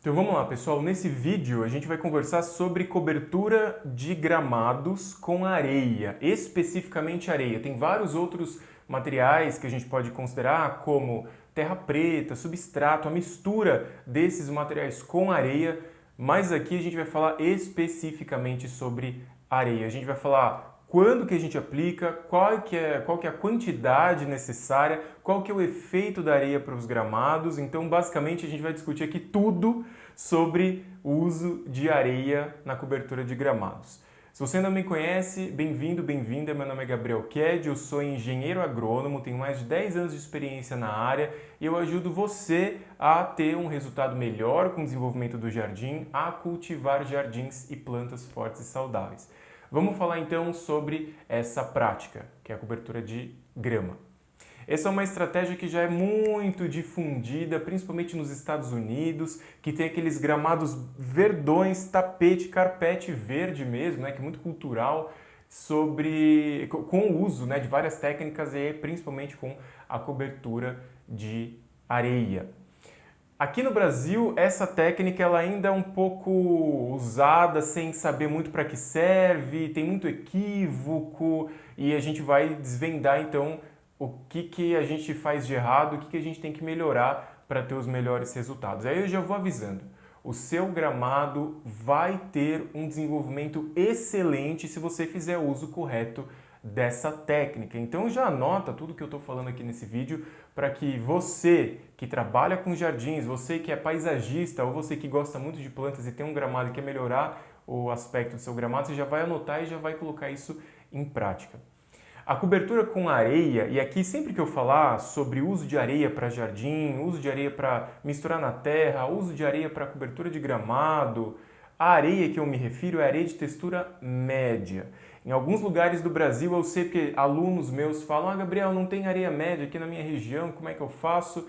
Então vamos lá, pessoal. Nesse vídeo a gente vai conversar sobre cobertura de gramados com areia, especificamente areia. Tem vários outros materiais que a gente pode considerar, como terra preta, substrato, a mistura desses materiais com areia, mas aqui a gente vai falar especificamente sobre areia. A gente vai falar quando que a gente aplica, qual que é a quantidade necessária, qual que é o efeito da areia para os gramados. Então, basicamente, a gente vai discutir aqui tudo sobre o uso de areia na cobertura de gramados. Se você não me conhece, bem-vindo, bem-vinda. Meu nome é Gabriel Ked, eu sou engenheiro agrônomo, tenho mais de 10 anos de experiência na área e eu ajudo você a ter um resultado melhor com o desenvolvimento do jardim, a cultivar jardins e plantas fortes e saudáveis. Vamos falar então sobre essa prática, que é a cobertura de grama. Essa é uma estratégia que já é muito difundida, principalmente nos Estados Unidos, que tem aqueles gramados verdões, tapete, carpete verde mesmo, né, que é muito cultural, com o uso, né, de várias técnicas e principalmente com a cobertura de areia. Aqui no Brasil, essa técnica ela ainda é um pouco usada sem saber muito para que serve, tem muito equívoco e a gente vai desvendar então o que a gente faz de errado, o que a gente tem que melhorar para ter os melhores resultados. Aí eu já vou avisando, o seu gramado vai ter um desenvolvimento excelente se você fizer o uso correto dessa técnica. Então já anota tudo que eu estou falando aqui nesse vídeo para que você que trabalha com jardins, você que é paisagista ou você que gosta muito de plantas e tem um gramado e quer melhorar o aspecto do seu gramado, você já vai anotar e já vai colocar isso em prática. A cobertura com areia, e aqui sempre que eu falar sobre uso de areia para jardim, uso de areia para misturar na terra, uso de areia para cobertura de gramado, a areia que eu me refiro é areia de textura média. Em alguns lugares do Brasil eu sei que alunos meus falam: Gabriel, não tem areia média aqui na minha região, como é que eu faço?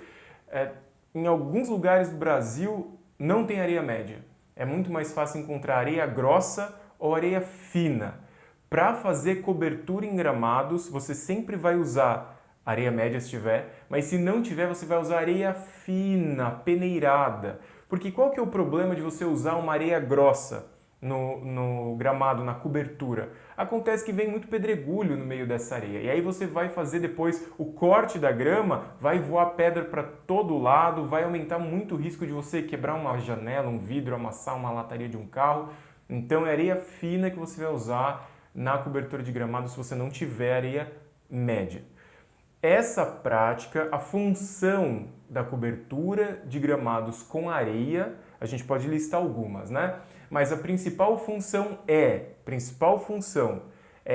Em alguns lugares do Brasil não tem areia média. É muito mais fácil encontrar areia grossa ou areia fina. Para fazer cobertura em gramados, você sempre vai usar areia média se tiver, mas se não tiver, você vai usar areia fina, peneirada. Porque qual que é o problema de você usar uma areia grossa no gramado, na cobertura? Acontece que vem muito pedregulho no meio dessa areia. E aí você vai fazer depois o corte da grama, vai voar pedra para todo lado, vai aumentar muito o risco de você quebrar uma janela, um vidro, amassar uma lataria de um carro. Então é areia fina que você vai usar na cobertura de gramado se você não tiver areia média. Essa prática, a função da cobertura de gramados com areia, a gente pode listar algumas, né? Mas a principal função é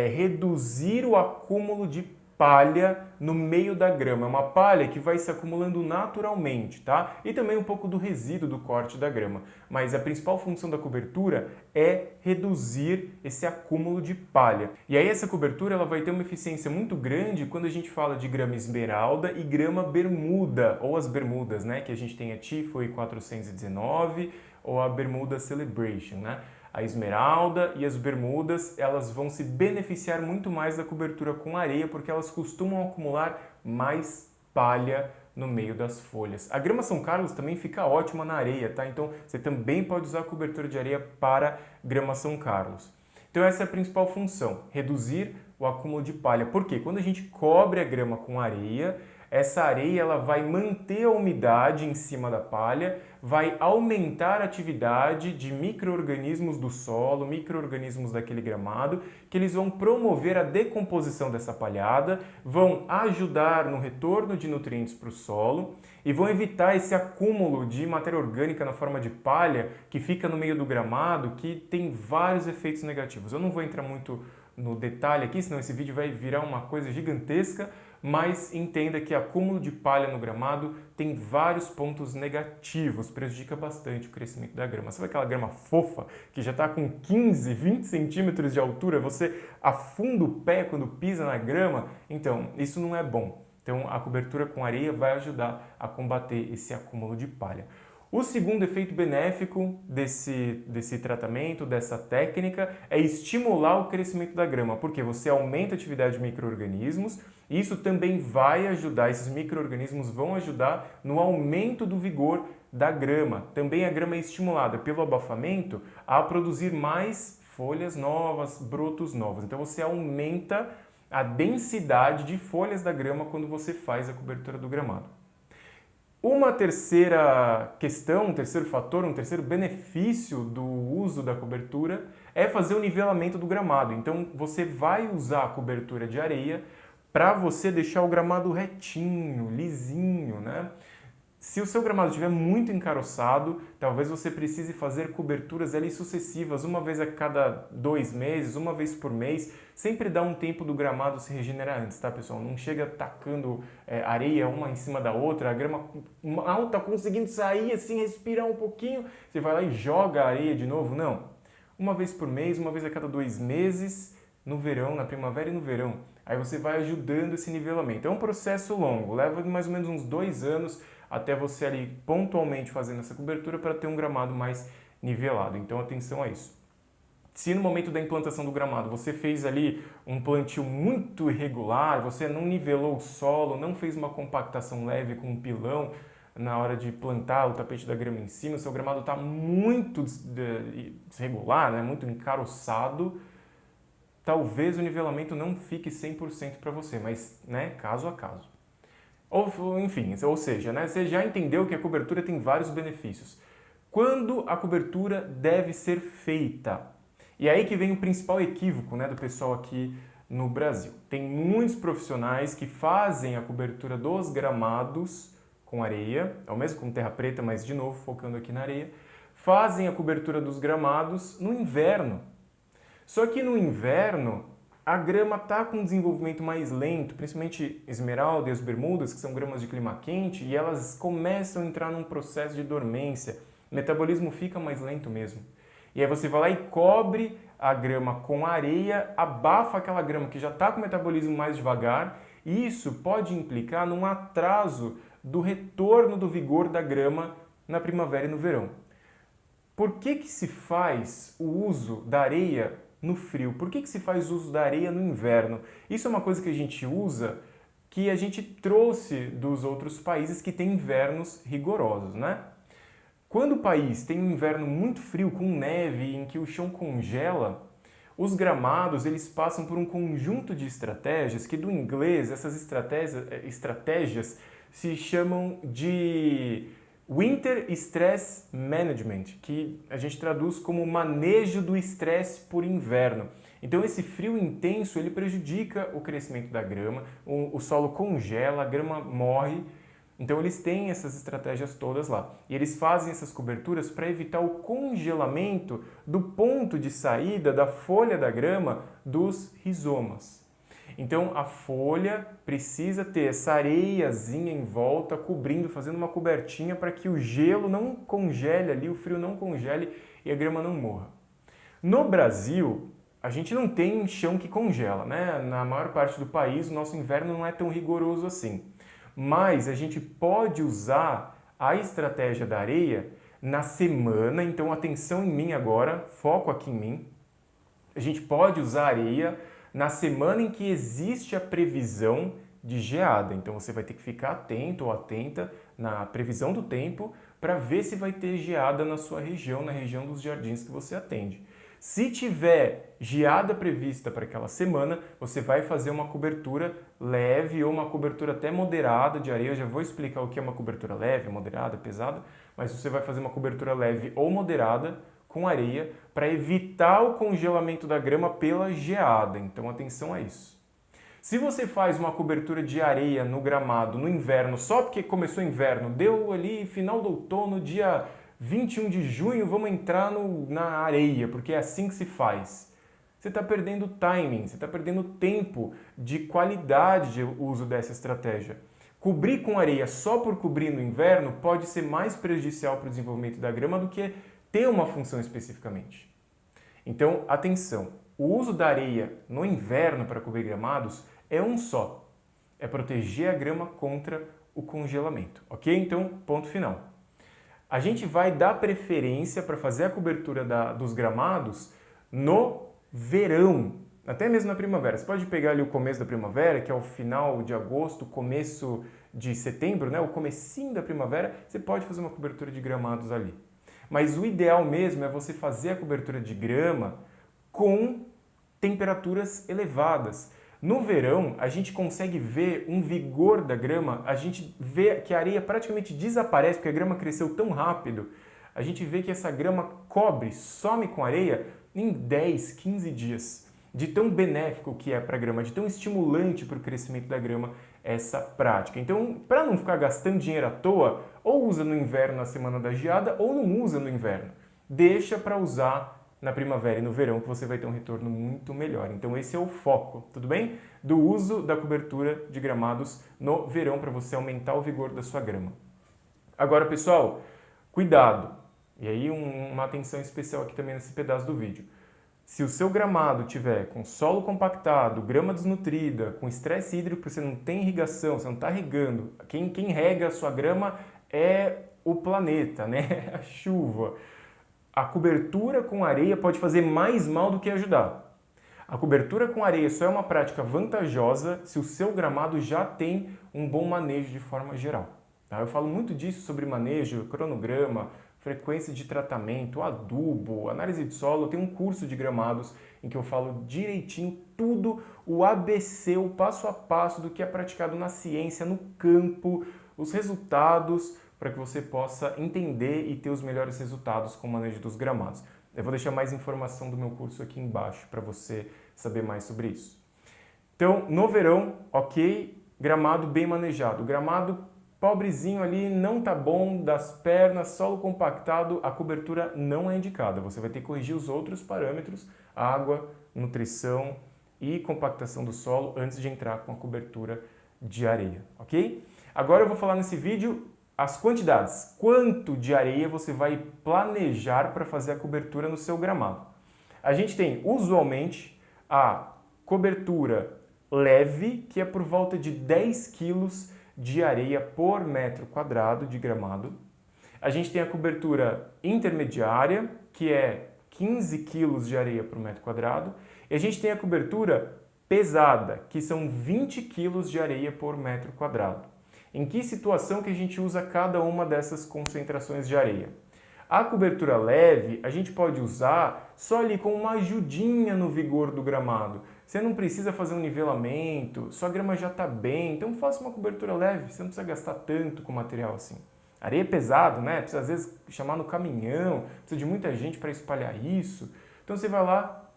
reduzir o acúmulo de palha no meio da grama. É uma palha que vai se acumulando naturalmente, tá? E também um pouco do resíduo do corte da grama. Mas a principal função da cobertura é reduzir esse acúmulo de palha. E aí essa cobertura ela vai ter uma eficiência muito grande quando a gente fala de grama esmeralda e grama bermuda, ou as bermudas, né? Que a gente tem a Tifo 419 ou a Bermuda Celebration, né? A esmeralda e as bermudas, elas vão se beneficiar muito mais da cobertura com areia porque elas costumam acumular mais palha no meio das folhas. A grama São Carlos também fica ótima na areia, tá? Então você também pode usar a cobertura de areia para grama São Carlos. Então essa é a principal função, reduzir o acúmulo de palha. Por quê? Quando a gente cobre a grama com areia, essa areia ela vai manter a umidade em cima da palha, vai aumentar a atividade de micro-organismos do solo, micro-organismos daquele gramado, que eles vão promover a decomposição dessa palhada, vão ajudar no retorno de nutrientes para o solo e vão evitar esse acúmulo de matéria orgânica na forma de palha que fica no meio do gramado, que tem vários efeitos negativos. Eu não vou entrar muito no detalhe aqui, senão esse vídeo vai virar uma coisa gigantesca, mas entenda que acúmulo de palha no gramado tem vários pontos negativos, prejudica bastante o crescimento da grama. Sabe aquela grama fofa que já está com 15, 20 centímetros de altura, você afunda o pé quando pisa na grama? Então, isso não é bom. Então, a cobertura com areia vai ajudar a combater esse acúmulo de palha. O segundo efeito benéfico desse tratamento, dessa técnica, é estimular o crescimento da grama, porque você aumenta a atividade de micro-organismos e isso também vai ajudar, esses micro-organismos vão ajudar no aumento do vigor da grama. Também a grama é estimulada pelo abafamento a produzir mais folhas novas, brotos novos. Então você aumenta a densidade de folhas da grama quando você faz a cobertura do gramado. Uma terceira questão, um terceiro fator, um terceiro benefício do uso da cobertura é fazer o nivelamento do gramado. Então você vai usar a cobertura de areia para você deixar o gramado retinho, lisinho, né? Se o seu gramado estiver muito encaroçado, talvez você precise fazer coberturas ali sucessivas, uma vez a cada 2 meses, uma vez por mês. Sempre dá um tempo do gramado se regenerar antes, tá, pessoal? Não chega tacando areia uma em cima da outra, a grama mal tá conseguindo sair assim, respirar um pouquinho, você vai lá e joga a areia de novo. Não. Uma vez por mês, uma vez a cada 2 meses, no verão, na primavera e no verão. Aí você vai ajudando esse nivelamento. É um processo longo, leva mais ou menos uns 2 anos até você ali pontualmente fazendo essa cobertura para ter um gramado mais nivelado. Então atenção a isso. Se no momento da implantação do gramado você fez ali um plantio muito irregular, você não nivelou o solo, não fez uma compactação leve com um pilão na hora de plantar o tapete da grama em cima, o seu gramado está muito desregular, né? Muito encaroçado, talvez o nivelamento não fique 100% para você, mas né, caso a caso. Enfim, ou seja, né, você já entendeu que a cobertura tem vários benefícios. Quando a cobertura deve ser feita? E é aí que vem o principal equívoco, né, do pessoal aqui no Brasil. Tem muitos profissionais que fazem a cobertura dos gramados com areia, é o mesmo com terra preta, mas de novo focando aqui na areia, fazem a cobertura dos gramados no inverno. Só que no inverno a grama está com um desenvolvimento mais lento, principalmente esmeralda e as bermudas, que são gramas de clima quente, e elas começam a entrar num processo de dormência. O metabolismo fica mais lento mesmo. E aí você vai lá e cobre a grama com areia, abafa aquela grama que já está com o metabolismo mais devagar, e isso pode implicar num atraso do retorno do vigor da grama na primavera e no verão. Por que se faz o uso da areia no frio? Por que se faz uso da areia no inverno? Isso é uma coisa que a gente usa, que a gente trouxe dos outros países que têm invernos rigorosos, né? Quando o país tem um inverno muito frio, com neve, em que o chão congela, os gramados eles passam por um conjunto de estratégias que do inglês essas estratégias se chamam de Winter Stress Management, que a gente traduz como manejo do estresse por inverno. Então esse frio intenso ele prejudica o crescimento da grama, o solo congela, a grama morre. Então eles têm essas estratégias todas lá. E eles fazem essas coberturas para evitar o congelamento do ponto de saída da folha da grama dos rizomas. Então a folha precisa ter essa areiazinha em volta, cobrindo, fazendo uma cobertinha para que o gelo não congele ali, o frio não congele e a grama não morra. No Brasil, a gente não tem chão que congela, né? Na maior parte do país, o nosso inverno não é tão rigoroso assim. Mas a gente pode usar a estratégia da areia na semana, então atenção em mim agora, foco aqui em mim. A gente pode usar a areia na semana em que existe a previsão de geada. Então você vai ter que ficar atento ou atenta na previsão do tempo para ver se vai ter geada na sua região, na região dos jardins que você atende. Se tiver geada prevista para aquela semana, você vai fazer uma cobertura leve ou uma cobertura até moderada de areia. Eu já vou explicar o que é uma cobertura leve, moderada, pesada, mas você vai fazer uma cobertura leve ou moderada com areia para evitar o congelamento da grama pela geada. Então atenção a isso. Se você faz uma cobertura de areia no gramado no inverno, só porque começou o inverno, deu ali final do outono, dia 21 de junho, vamos entrar na areia, porque é assim que se faz. Você está perdendo timing, você está perdendo tempo de qualidade de uso dessa estratégia. Cobrir com areia só por cobrir no inverno pode ser mais prejudicial para o desenvolvimento da grama do que ter uma função especificamente. Então, atenção, o uso da areia no inverno para cobrir gramados é um só. É proteger a grama contra o congelamento, ok? Então, ponto final. A gente vai dar preferência para fazer a cobertura dos gramados no verão, até mesmo na primavera. Você pode pegar ali o começo da primavera, que é o final de agosto, começo de setembro, né? O comecinho da primavera, você pode fazer uma cobertura de gramados ali. Mas o ideal mesmo é você fazer a cobertura de grama com temperaturas elevadas. No verão, a gente consegue ver um vigor da grama, a gente vê que a areia praticamente desaparece, porque a grama cresceu tão rápido. A gente vê que essa grama cobre, some com areia em 10, 15 dias. De tão benéfico que é para a grama, de tão estimulante para o crescimento da grama essa prática. Então, para não ficar gastando dinheiro à toa, ou usa no inverno na semana da geada, ou não usa no inverno. Deixa para usar na primavera e no verão, que você vai ter um retorno muito melhor. Então esse é o foco, tudo bem? Do uso da cobertura de gramados no verão para você aumentar o vigor da sua grama. Agora, pessoal, cuidado! E aí uma atenção especial aqui também nesse pedaço do vídeo. Se o seu gramado tiver com solo compactado, grama desnutrida, com estresse hídrico, você não tem irrigação, você não está regando, quem rega a sua grama é o planeta, né? A chuva. A cobertura com areia pode fazer mais mal do que ajudar. A cobertura com areia só é uma prática vantajosa se o seu gramado já tem um bom manejo de forma geral. Tá? Eu falo muito disso sobre manejo, cronograma, frequência de tratamento, adubo, análise de solo. Eu tenho um curso de gramados em que eu falo direitinho tudo, o ABC, o passo a passo do que é praticado na ciência, no campo, os resultados, para que você possa entender e ter os melhores resultados com o manejo dos gramados. Eu vou deixar mais informação do meu curso aqui embaixo para você saber mais sobre isso. Então, no verão, ok, gramado bem manejado. Gramado pobrezinho ali, não tá bom, das pernas, solo compactado, a cobertura não é indicada. Você vai ter que corrigir os outros parâmetros, água, nutrição e compactação do solo antes de entrar com a cobertura de areia, ok? Agora eu vou falar nesse vídeo as quantidades, quanto de areia você vai planejar para fazer a cobertura no seu gramado. A gente tem, usualmente, a cobertura leve, que é por volta de 10 kg de areia por metro quadrado de gramado. A gente tem a cobertura intermediária, que é 15 kg de areia por metro quadrado. E a gente tem a cobertura pesada, que são 20 kg de areia por metro quadrado. Em que situação que a gente usa cada uma dessas concentrações de areia? A cobertura leve a gente pode usar só ali com uma ajudinha no vigor do gramado. Você não precisa fazer um nivelamento, sua grama já está bem, então faça uma cobertura leve, você não precisa gastar tanto com material assim. Areia é pesado, né? Precisa às vezes chamar no caminhão, precisa de muita gente para espalhar isso. Então você vai lá,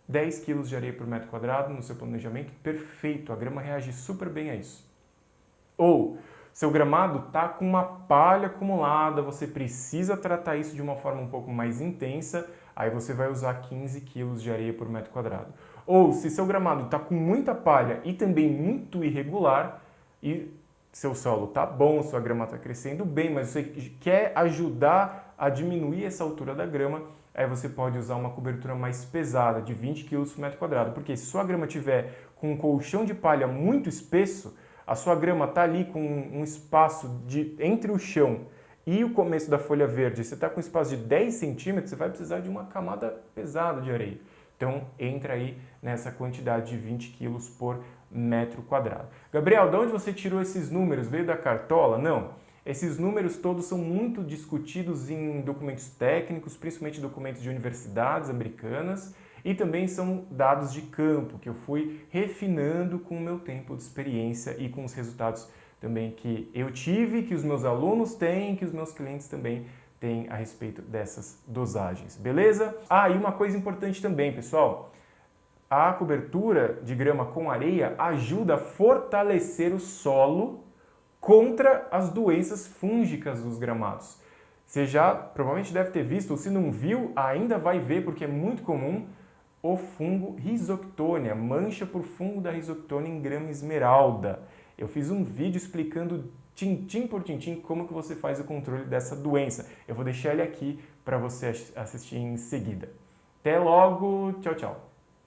10 kg de areia por metro quadrado no seu planejamento, perfeito, a grama reage super bem a isso. Ou seu gramado está com uma palha acumulada, você precisa tratar isso de uma forma um pouco mais intensa, aí você vai usar 15 kg de areia por metro quadrado. Ou se seu gramado está com muita palha e também muito irregular, e seu solo está bom, sua grama está crescendo bem, mas você quer ajudar a diminuir essa altura da grama, aí você pode usar uma cobertura mais pesada, de 20 kg por metro quadrado, porque se sua grama tiver com um colchão de palha muito espesso, a sua grama está ali com um espaço entre o chão e o começo da folha verde, você está com um espaço de 10 centímetros, você vai precisar de uma camada pesada de areia. Então, entra aí nessa quantidade de 20 quilos por metro quadrado. Gabriel, de onde você tirou esses números? Veio da cartola? Não. Esses números todos são muito discutidos em documentos técnicos, principalmente documentos de universidades americanas, e também são dados de campo, que eu fui refinando com o meu tempo de experiência e com os resultados também que eu tive, que os meus alunos têm, que os meus clientes também têm a respeito dessas dosagens, beleza? Ah, e uma coisa importante também, pessoal, a cobertura de grama com areia ajuda a fortalecer o solo contra as doenças fúngicas dos gramados. Você já provavelmente deve ter visto, ou se não viu, ainda vai ver, porque é muito comum, o fungo Rhizoctonia, mancha por fungo da Rhizoctonia em grama esmeralda. Eu fiz um vídeo explicando tintim por tintim como que você faz o controle dessa doença. Eu vou deixar ele aqui para você assistir em seguida. Até logo, tchau, tchau.